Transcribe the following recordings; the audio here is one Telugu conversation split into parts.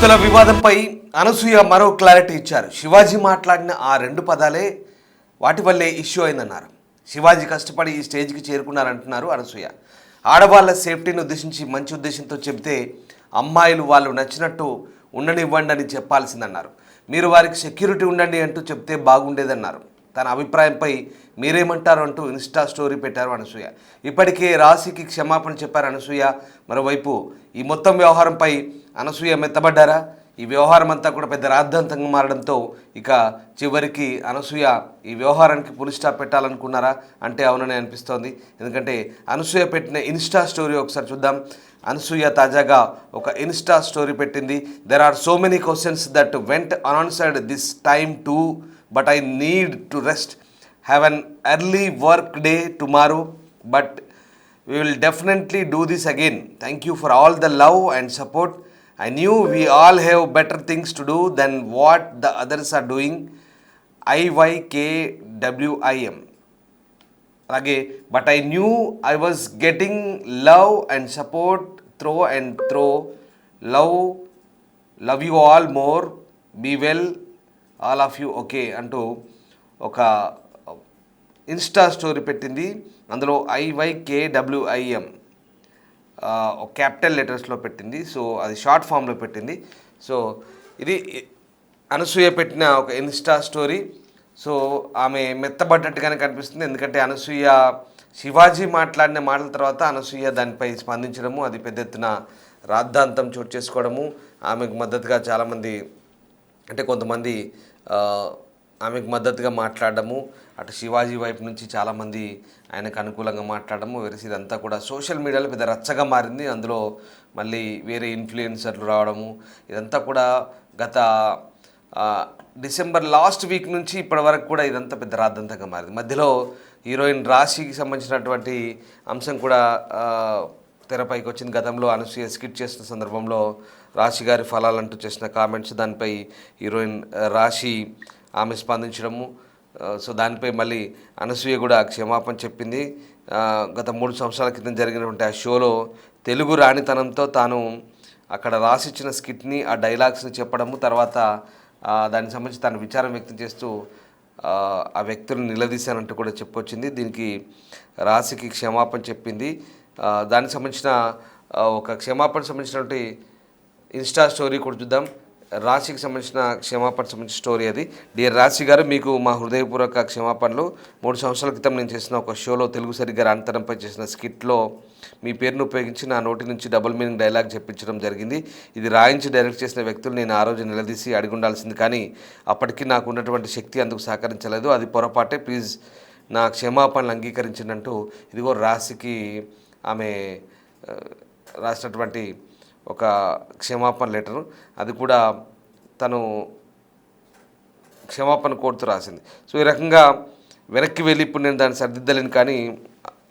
వ్యక్తుల వివాదంపై అనసూయ మరో క్లారిటీ ఇచ్చారు. శివాజీ మాట్లాడిన ఆ 2 పదాలే వాటి వల్లే ఇష్యూ అయిందన్నారు. శివాజీ కష్టపడి ఈ స్టేజ్కి చేరుకున్నారంటున్నారు అనసూయ. ఆడవాళ్ళ సేఫ్టీని ఉద్దేశించి మంచి ఉద్దేశంతో చెబితే అమ్మాయిలు వాళ్ళు నచ్చినట్టు ఉండనివ్వండి అని చెప్పాల్సిందన్నారు. మీరు వారికి సెక్యూరిటీ ఉండండి అంటూ చెప్తే బాగుండేదన్నారు. తన అభిప్రాయంపై మీరేమంటారు అంటూ ఇన్స్టా స్టోరీ పెట్టారు అనసూయ. ఇప్పటికే రాశికి క్షమాపణ చెప్పారు అనసూయ. మరోవైపు ఈ మొత్తం వ్యవహారంపై అనసూయ మెత్తబడ్డారా? ఈ వ్యవహారం అంతా కూడా పెద్ద రాద్ధాంతంగా మారడంతో ఇక చివరికి అనసూయ ఈ వ్యవహారానికి పులి స్టాప్ పెట్టాలనుకున్నారా అంటే అవునని అనిపిస్తోంది. ఎందుకంటే అనసూయ పెట్టిన ఇన్స్టా స్టోరీ ఒకసారి చూద్దాం. అనసూయ తాజాగా ఒక ఇన్స్టా స్టోరీ పెట్టింది. There are so many questions that went unanswered this time too, but I need to rest. Have an early work day tomorrow, but we will definitely do this again. Thank you for all the love and support. I knew we all have better things to do than what the others are doing. IYKWIM. Again, but I knew I was getting love and support through and through. Love you all more. Be well. All of you okay అంటూ ఒక ఇన్స్టా స్టోరీ పెట్టింది. అందులో IYKWIM క్యాపిటల్ లెటర్స్లో పెట్టింది. సో అది షార్ట్ ఫామ్లో పెట్టింది. సో ఇది అనసూయ పెట్టిన ఒక ఇన్స్టా స్టోరీ. సో ఆమె మెత్తబడ్డట్టుగానే కనిపిస్తుంది. ఎందుకంటే అనసూయ శివాజీ మాట్లాడిన మాటల తర్వాత అనసూయ దానిపై స్పందించడము, అది పెద్ద ఎత్తున రాద్ధాంతం చోటు చేసుకోవడము, ఆమెకు మద్దతుగా చాలామంది అంటే కొంతమంది ఆమెకు మద్దతుగా మాట్లాడడము, అటు శివాజీ వైపు నుంచి చాలామంది ఆయనకు అనుకూలంగా మాట్లాడడము, వెరసి ఇదంతా కూడా సోషల్ మీడియాలో పెద్ద రచ్చగా మారింది. అందులో మళ్ళీ వేరే ఇన్ఫ్లుయెన్సర్లు రావడము, ఇదంతా కూడా గత డిసెంబర్ లాస్ట్ వీక్ నుంచి ఇప్పటి వరకు కూడా ఇదంతా పెద్ద రాద్ధాంతంగా మారింది. మధ్యలో హీరోయిన్ రాశికి సంబంధించినటువంటి అంశం కూడా తెరపైకి వచ్చింది. గతంలో అనసూయ స్కిట్ చేసిన సందర్భంలో రాశి గారి ఫలాలంటూ చేసిన కామెంట్స్, దానిపై హీరోయిన్ రాశి ఆమె స్పందించడము. సో దానిపై మళ్ళీ అనసూయ కూడా క్షమాపణ చెప్పింది. గత 3 సంవత్సరాల క్రితం జరిగినటువంటి ఆ షోలో తెలుగు రాణితనంతో తాను అక్కడ రాసిచ్చిన స్కిట్ని, ఆ డైలాగ్స్ని చెప్పడము, తర్వాత దానికి సంబంధించి తన విచారం వ్యక్తం చేస్తూ ఆ వ్యక్తులను నిలదీశానంటూ కూడా చెప్పొచ్చింది. దీనికి రాశికి క్షమాపణ చెప్పింది. దానికి సంబంధించిన ఒక క్షమాపణ సంబంధించినటువంటి ఇన్స్టా స్టోరీ కూడా చూద్దాం. రాశికి సంబంధించిన క్షమాపణ సంబంధించిన స్టోరీ అది. డియర్ రాశి గారు, మీకు మా హృదయపూర్వక క్షమాపణలు. 3 సంవత్సరాల క్రితం నేను చేసిన ఒక షోలో తెలుగు సరిగ్గా రానితనంపై చేసిన స్కిట్లో మీ పేరును ఉపయోగించి నా నోటి నుంచి డబుల్ మీనింగ్ డైలాగ్ చెప్పించడం జరిగింది. ఇది రాయించి డైరెక్ట్ చేసిన వ్యక్తులు నేను ఆ రోజు నిలదీసి అడిగి ఉండాల్సింది, కానీ అప్పటికి నాకు ఉన్నటువంటి శక్తి అందుకు సహకరించలేదు. అది పొరపాటే, ప్లీజ్ నా క్షమాపణలు అంగీకరించినట్టు ఇదిగో రాశికి ఆమె రాసినటువంటి ఒక క్షమాపణ లెటరు. అది కూడా తను క్షమాపణ కోరుతూ రాసింది. సో ఈ రకంగా వెనక్కి వెళ్ళి ఇప్పుడు నేను దాన్ని సరిదిద్దలేను, కానీ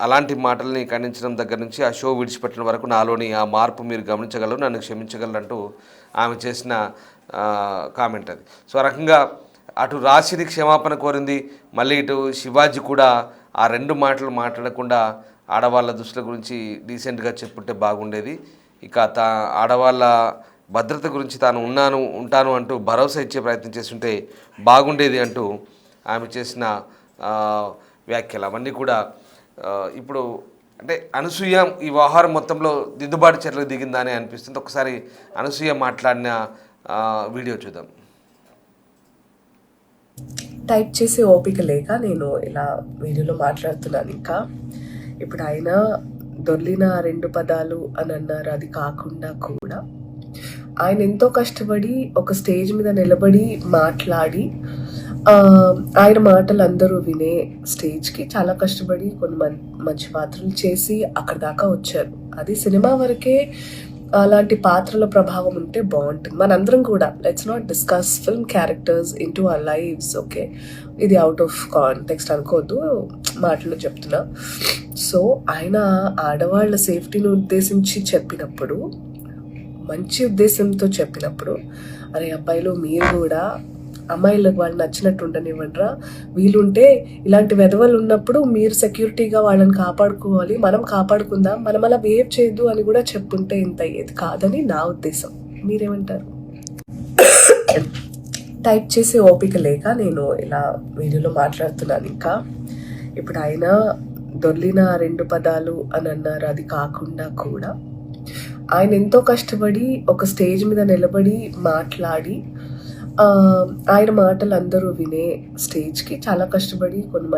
అలాంటి మాటల్ని ఖండించడం దగ్గర నుంచి ఆ షో విడిచిపెట్టిన వరకు నాలోని ఆ మార్పు మీరు గమనించగలరు, నన్ను క్షమించగలరు అంటూ ఆమె చేసిన కామెంట్ అది. సో ఆ రకంగా అటు రాశిని క్షమాపణ కోరింది, మళ్ళీ ఇటు శివాజీ కూడా ఆ 2 మాటలు మాట్లాడకుండా ఆడవాళ్ళ దుస్తుల గురించి డీసెంట్గా చెప్పుంటే బాగుండేది. ఇక ఆడవాళ్ళ భద్రత గురించి తాను ఉంటాను అంటూ భరోసా ఇచ్చే ప్రయత్నం చేస్తుంటే బాగుండేది అంటూ ఆమె చేసిన వ్యాఖ్యలు అవన్నీ కూడా ఇప్పుడు అంటే అనసూయ ఈ వ్యవహారం మొత్తంలో దిద్దుబాటు చర్యలు దిగిందా అని అనిపిస్తుంది. ఒకసారి అనసూయ మాట్లాడిన వీడియో చూద్దాం. టైప్ చేసే ఓపిక లేక నేను ఇలా వీడియోలో మాట్లాడుతున్నాను. ఇంకా ఇప్పుడు ఆయన దొర్లిన 2 పదాలు అని అన్నారు. అది కాకుండా కూడా ఆయన ఎంతో కష్టపడి ఒక స్టేజ్ మీద నిలబడి మాట్లాడి ఆయన మాటలు అందరూ వినే స్టేజ్కి చాలా కష్టపడి కొన్ని మంచి పాత్రలు చేసి అక్కడ దాకా వచ్చారు. అది సినిమా వరకే అలాంటి పాత్రల ప్రభావం ఉంటే బాగుంటుంది. మనందరం కూడా let's not discuss film characters into our lives. Okay, ఇది అవుట్ ఆఫ్ కాంటెక్స్ట్ అనుకోవద్దు, మాటలు చెప్తున్నా. సో ఆయన ఆడవాళ్ళ సేఫ్టీని ఉద్దేశించి చెప్పినప్పుడు, మంచి ఉద్దేశంతో చెప్పినప్పుడు, అరే అబ్బాయిలు మీరు కూడా అమ్మాయిలకు వాళ్ళు నచ్చినట్టు ఉండనివ్వండిరా, వీలుంటే ఇలాంటి వెధవలు ఉన్నప్పుడు మీరు సెక్యూరిటీగా వాళ్ళని కాపాడుకోవాలి, మనం కాపాడుకుందాం, మనం అలా బిహేవ్ చేయొద్దు అని కూడా చెప్పుంటే ఇంత అయ్యేది కాదని నా ఉద్దేశం. మీరేమంటారు? టైప్ చేసే ఓపిక లేక నేను ఇలా వీడియోలో మాట్లాడుతున్నాను. ఇంకా ఇప్పుడు ఆయన దొర్లిన 2 పదాలు అని అన్నారు. అది కాకుండా కూడా ఆయన ఎంతో కష్టపడి ఒక స్టేజ్ మీద నిలబడి మాట్లాడి ఆయన మాటలు అందరూ వినే స్టేజ్కి చాలా కష్టపడి కొన్ని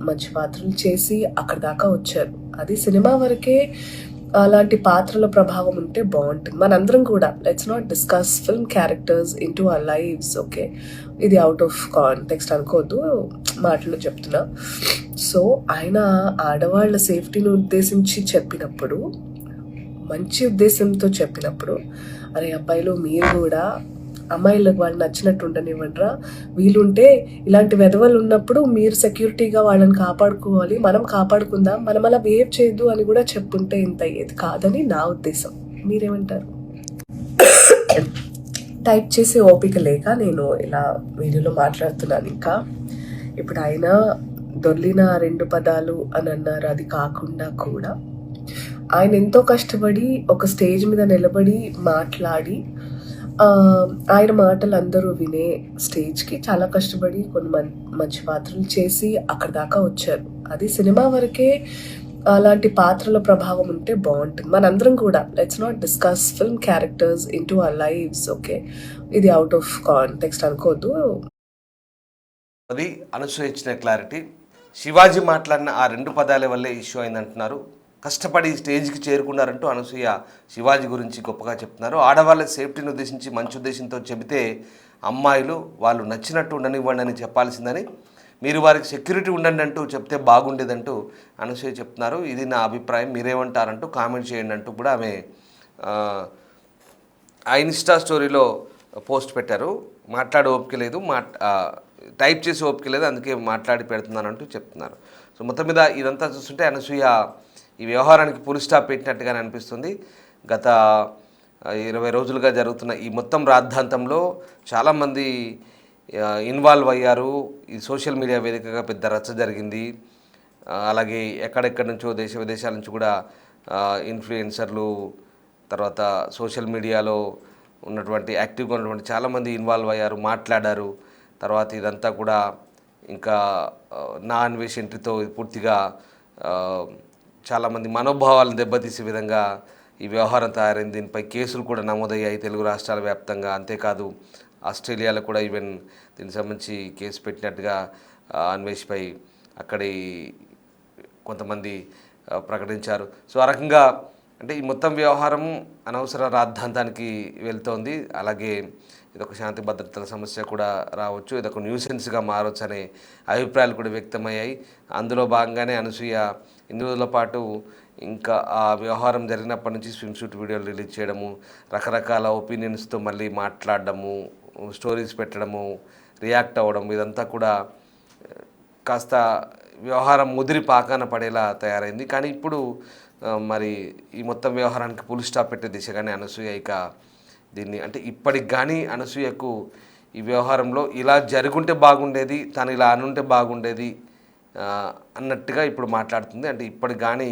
మంచి పాత్రలు చేసి అక్కడి దాకా వచ్చారు. అది సినిమా వరకే అలాంటి పాత్రల ప్రభావం ఉంటే బాగుంటుంది. మనందరం కూడా let's not discuss film characters into our lives. Okay, ఇది అవుట్ ఆఫ్ కాంటెక్స్ట్ అనుకోవద్దు, మాటలు చెప్తున్నా. సో ఆయన ఆడవాళ్ళ సేఫ్టీని ఉద్దేశించి చెప్పినప్పుడు, మంచి ఉద్దేశంతో చెప్పినప్పుడు, అరే అబ్బాయిలు మీరు కూడా అమ్మాయిలకు వాళ్ళు నచ్చినట్టు ఉండనివ్వండిరా, వీలుంటే ఇలాంటి వెధవలు ఉన్నప్పుడు మీరు సెక్యూరిటీగా వాళ్ళని కాపాడుకోవాలి, మనం కాపాడుకుందాం, మనం అలా బిహేవ్ చేయొద్దు అని కూడా చెప్పుంటే ఇంత అయ్యేది కాదని నా ఉద్దేశం. మీరేమంటారు? టైప్ చేసే ఓపిక లేక నేను ఇలా వీడియోలో మాట్లాడుతున్నాను. ఇంకా ఇప్పుడు ఆయన దొర్లిన 2 పదాలు అని అన్నారు. అది కాకుండా కూడా ఆయన ఎంతో కష్టపడి ఒక స్టేజ్ మీద నిలబడి మాట్లాడి ఆయన మాటలు అందరూ వినే స్టేజ్కి చాలా కష్టపడి కొన్ని మంచి పాత్రలు చేసి అక్కడి దాకా వచ్చారు. అది సినిమా వరకే అలాంటి పాత్రల ప్రభావం ఉంటే బాగుంటుంది. మనందరం కూడా let's not discuss film characters into our lives. Okay, ఇది అవుట్ ఆఫ్ కాంటెక్స్ట్ అనుకోవద్దు. అది అనసూయ ఇచ్చిన క్లారిటీ. శివాజీ మాట్లాడిన ఆ 2 పదాల వల్లే ఇష్యూ అయిందంటున్నారు. కష్టపడి స్టేజ్కి చేరుకున్నారంటూ అనసూయ శివాజీ గురించి గొప్పగా చెప్తున్నారు. ఆడవాళ్ళ సేఫ్టీని ఉద్దేశించి మంచి ఉద్దేశంతో చెబితే అమ్మాయిలు వాళ్ళు నచ్చినట్టు ఉండనివ్వండి అని చెప్పాల్సిందని, మీరు వారికి సెక్యూరిటీ ఉండండి అంటూ చెప్తే బాగుండేదంటూ అనసూయ చెప్తున్నారు. ఇది నా అభిప్రాయం, మీరేమంటారంటూ కామెంట్ చేయండి అంటూ కూడా ఆమె ఆ ఇన్స్టా స్టోరీలో పోస్ట్ పెట్టారు. మాట్లాడే ఓపిక లేదు, టైప్ చేసి ఓపిక లేదు, అందుకే మాట్లాడి పెడుతున్నానంటూ చెప్తున్నారు. సో మొత్తం మీద ఇదంతా చూస్తుంటే అనసూయ ఈ వ్యవహారానికి ఫుల్ స్టాప్ పెట్టినట్టుగానే అనిపిస్తుంది. గత 20 రోజులుగా జరుగుతున్న ఈ మొత్తం రాద్ధాంతంలో చాలామంది ఇన్వాల్వ్ అయ్యారు. ఈ సోషల్ మీడియా వేదికగా పెద్ద రచ్చ జరిగింది. అలాగే ఎక్కడెక్కడి నుంచో దేశ విదేశాల నుంచి కూడా ఇన్ఫ్లుయెన్సర్లు, తర్వాత సోషల్ మీడియాలో ఉన్నటువంటి యాక్టివ్గా ఉన్నటువంటి చాలామంది ఇన్వాల్వ్ అయ్యారు, మాట్లాడారు. తర్వాత ఇదంతా కూడా ఇంకా నా అన్వేష్ ఎంట్రీతో పూర్తిగా చాలామంది మనోభావాలను దెబ్బతీసే విధంగా ఈ వ్యవహారం తయారైంది. దీనిపై కేసులు కూడా నమోదయ్యాయి తెలుగు రాష్ట్రాల వ్యాప్తంగా. అంతేకాదు ఆస్ట్రేలియాలో కూడా ఈవెన్ దీనికి సంబంధించి కేసు పెట్టినట్టుగా అన్వేష్పై అక్కడి కొంతమంది ప్రకటించారు. సో ఆ రకంగా అంటే ఈ మొత్తం వ్యవహారం అనవసర రాద్ధాంతానికి వెళ్తోంది. అలాగే ఇదొక శాంతి భద్రతల సమస్య కూడా రావచ్చు, ఇదొక న్యూసెన్స్గా మారవచ్చు అనే అభిప్రాయాలు కూడా వ్యక్తమయ్యాయి. అందులో భాగంగానే అనసూయ ఇన్ని రోజుల పాటు ఇంకా ఆ వ్యవహారం జరిగినప్పటి నుంచి స్విమ్ సూట్ వీడియోలు రిలీజ్ చేయడము, రకరకాల ఒపీనియన్స్తో మళ్ళీ మాట్లాడడము, స్టోరీస్ పెట్టడము, రియాక్ట్ అవ్వడం, ఇదంతా కూడా కాస్త వ్యవహారం ముదిరి పాకాన పడేలా తయారైంది. కానీ ఇప్పుడు మరి ఈ మొత్తం వ్యవహారానికి ఫుల్ స్టాప్ పెట్టే దిశగానే అనసూయ ఇక దీన్ని అంటే ఇప్పటికి కానీ అనసూయకు ఈ వ్యవహారంలో ఇలా జరుగుంటే బాగుండేది, తను ఇలా అనుంటే బాగుండేది అన్నట్టుగా ఇప్పుడు మాట్లాడుతుంది. అంటే ఇప్పటికి కానీ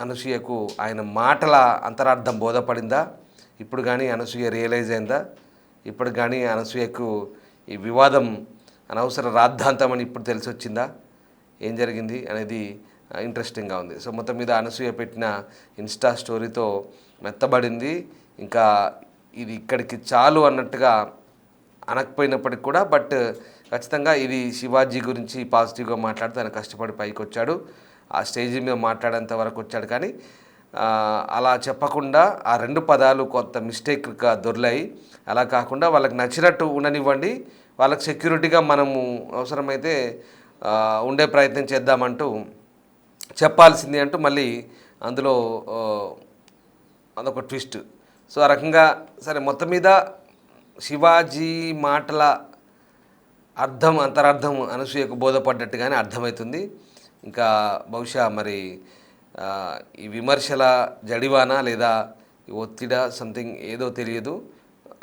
అనసూయకు ఆయన మాటల అంతరార్థం బోధపడిందా? ఇప్పుడు కానీ అనసూయ రియలైజ్ అయిందా? ఇప్పుడు కానీ అనసూయకు ఈ వివాదం అనవసర రాద్ధాంతం అని ఇప్పుడు తెలిసి వచ్చిందా? ఏం జరిగింది అనేది ఇంట్రెస్టింగ్గా ఉంది. సో మొత్తం మీద అనసూయ పెట్టిన ఇన్స్టా స్టోరీతో మెత్తబడింది. ఇంకా ఇది ఇక్కడికి చాలు అన్నట్టుగా అనకపోయినప్పటికి కూడా బట్ ఖచ్చితంగా ఇది శివాజీ గురించి పాజిటివ్గా మాట్లాడుతూ ఆయన కష్టపడి పైకి వచ్చాడు, ఆ స్టేజ్ మీద మాట్లాడేంత వరకు వచ్చాడు. కానీ అలా చెప్పకుండా ఆ 2 పదాలు కొంత మిస్టేక్గా దొర్లాయి. అలా కాకుండా వాళ్ళకి నచ్చినట్టు ఉండనివ్వండి, వాళ్ళకి సెక్యూరిటీగా మనము అవసరమైతే ఉండే ప్రయత్నం చేద్దామంటూ చెప్పాల్సింది అంటూ మళ్ళీ అందులో అదొక ట్విస్ట్. సో ఆ రకంగా సరే మొత్తం మీద శివాజీ మాటల అంతరార్థం అనసూయకు బోధపడ్డట్టుగానే అర్థమవుతుంది. ఇంకా బహుశా మరి ఈ విమర్శల జడివానా లేదా ఈ ఒత్తిడా సంథింగ్ ఏదో తెలియదు.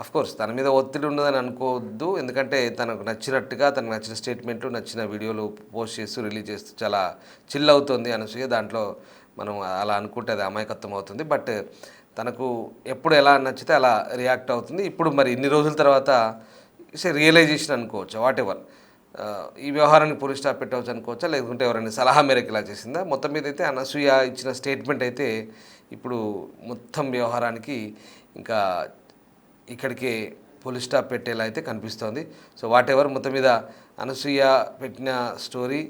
అఫ్కోర్స్ తన మీద ఒత్తిడి ఉన్నదని అనుకోవద్దు, ఎందుకంటే తనకు నచ్చినట్టుగా తనకు నచ్చిన స్టేట్మెంట్లు, నచ్చిన వీడియోలు పోస్ట్ చేస్తూ రిలీజ్ చేస్తూ చాలా చిల్ అవుతుంది అనసూయ. దాంట్లో మనం అలా అనుకుంటే అది అమాయకత్వం అవుతుంది. బట్ తనకు ఎప్పుడు ఎలా నచ్చితే అలా రియాక్ట్ అవుతుంది. ఇప్పుడు మరి ఇన్ని రోజుల తర్వాత రియలైజేషన్ అనుకోవచ్చు, వాట్ ఎవర్. ఈ వ్యవహారానికి పోలీస్ స్టాప్ పెట్టవచ్చు అనుకోవచ్చా, లేకుంటే ఎవరైనా సలహా మేరకు ఇలా చేసిందా? మొత్తం మీద అయితే అనసూయ ఇచ్చిన స్టేట్మెంట్ అయితే ఇప్పుడు మొత్తం వ్యవహారానికి ఇంకా ఇక్కడికే పోలీస్ స్టాప్ పెట్టేలా అయితే కనిపిస్తోంది. సో వాట్ ఎవర్, మొత్తం మీద అనసూయ పెట్టిన స్టోరీ,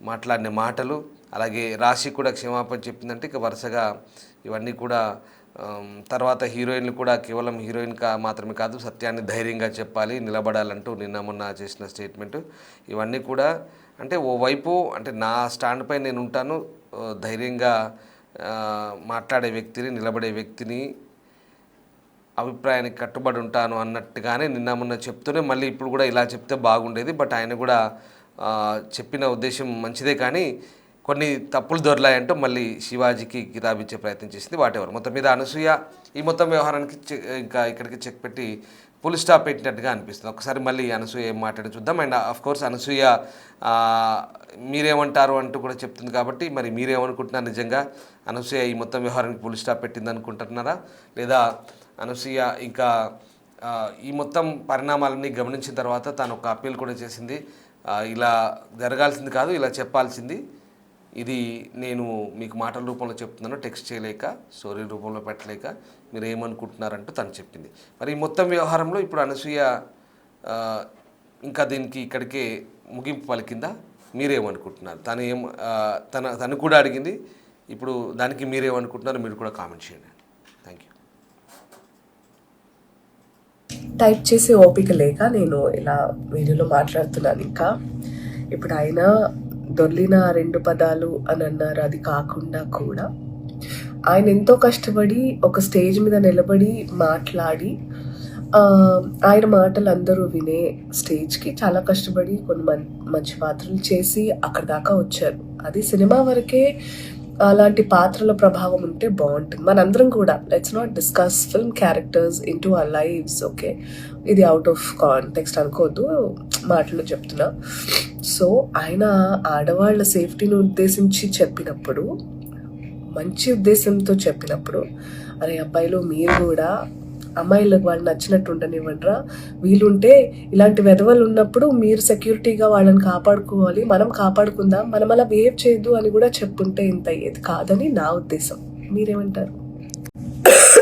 మాట్లాడిన మాటలు, అలాగే రాశి కూడా క్షమాపణ చెప్పిందంటే ఇక వరుసగా ఇవన్నీ కూడా తర్వాత హీరోయిన్లు కూడా కేవలం హీరోయిన్ మాత్రమే కాదు, సత్యాన్ని ధైర్యంగా చెప్పాలి, నిలబడాలంటూ నిన్న మొన్న చేసిన స్టేట్మెంటు, ఇవన్నీ కూడా అంటే ఓవైపు అంటే నా స్టాండ్ పై నేను ఉంటాను, ధైర్యంగా మాట్లాడే వ్యక్తిని, నిలబడే వ్యక్తిని, అభిప్రాయానికి కట్టుబడి ఉంటాను అన్నట్టుగానే నిన్న మొన్న చెప్తూనే మళ్ళీ ఇప్పుడు కూడా ఇలా చెప్తే బాగుండేది. బట్ ఆయన కూడా చెప్పిన ఉద్దేశం మంచిదే, కానీ కొన్ని తప్పులు దొరలాయంటూ మళ్ళీ శివాజీకి కితాబిచ్చే ప్రయత్నం చేసింది. వాటెవర్, మొత్తం మీద అనసూయ ఈ మొత్తం వ్యవహారానికి ఇంకా ఇక్కడికి చెక్ పెట్టి ఫుల్ స్టాప్ పెట్టినట్టుగా అనిపిస్తుంది. ఒకసారి మళ్ళీ అనసూయ ఏం మాట్లాడి చూద్దాం. అండ్ కోర్స్ అనసూయ మీరేమంటారు అంటూ కూడా చెప్తుంది కాబట్టి మరి మీరేమనుకుంటున్నారు? నిజంగా అనసూయ ఈ మొత్తం వ్యవహారానికి ఫుల్ స్టాప్ పెట్టింది అనుకుంటున్నారా, లేదా అనసూయ ఇంకా ఈ మొత్తం పరిణామాలన్నీ గమనించిన తర్వాత తాను ఒక అప్పీల్ కూడా చేసింది, ఇలా జరగాల్సింది కాదు, ఇలా చెప్పాల్సింది, ఇది నేను మీకు మాటల రూపంలో చెప్తున్నాను, టెక్స్ట్ చేయలేక, స్టోరీ రూపంలో పెట్టలేక, మీరు ఏమనుకుంటున్నారంటూ తను చెప్పింది. మరి ఈ మొత్తం వ్యవహారంలో ఇప్పుడు అనసూయ ఇంకా దీనికి ఇక్కడికే ముగింపు పలికిందా? మీరేమనుకుంటున్నారు? తను కూడా అడిగింది, ఇప్పుడు దానికి మీరేమనుకుంటున్నారు? మీరు కూడా కామెంట్ చేయండి. Thank you. టైప్ చేసే ఓపిక లేక నేను ఇలా వీడియోలో మాట్లాడుతున్నాను. ఇంకా ఇప్పుడు ఆయన దొర్లిన 2 పదాలు అని అన్నారు, అది కాకుండా కూడా ఆయన ఎంతో కష్టపడి ఒక స్టేజ్ మీద నిలబడి మాట్లాడి ఆయన మాటలు అందరూ వినే స్టేజ్కి చాలా కష్టపడి కొన్ని మంచి పాత్రలు చేసి అక్కడి దాకా వచ్చారు. అది సినిమా వరకే అలాంటి పాత్రల ప్రభావం ఉంటే బాగుంటుంది. మనందరం కూడా let's not discuss film characters into our lives, okay? ఇది అవుట్ ఆఫ్ కాంటెక్స్ట్ అనుకోవద్దు, మాటలు చెప్తున్నా. సో ఆయన ఆడవాళ్ళ సేఫ్టీని ఉద్దేశించి చెప్పినప్పుడు, మంచి ఉద్దేశంతో చెప్పినప్పుడు, అరే అబ్బాయిలు మీరు కూడా అమ్మాయిలకు వాళ్ళు నచ్చినట్టు ఉండనివ్వండిరా, వీలుంటే ఇలాంటి వెధవలు ఉన్నప్పుడు మీరు సెక్యూరిటీగా వాళ్ళని కాపాడుకోవాలి, మనం కాపాడుకుందాం, మనం అలా బిహేవ్ చేయొద్దు అని కూడా చెప్పుంటే ఇంత అయ్యేది కాదని నా ఉద్దేశం. మీరేమంటారు?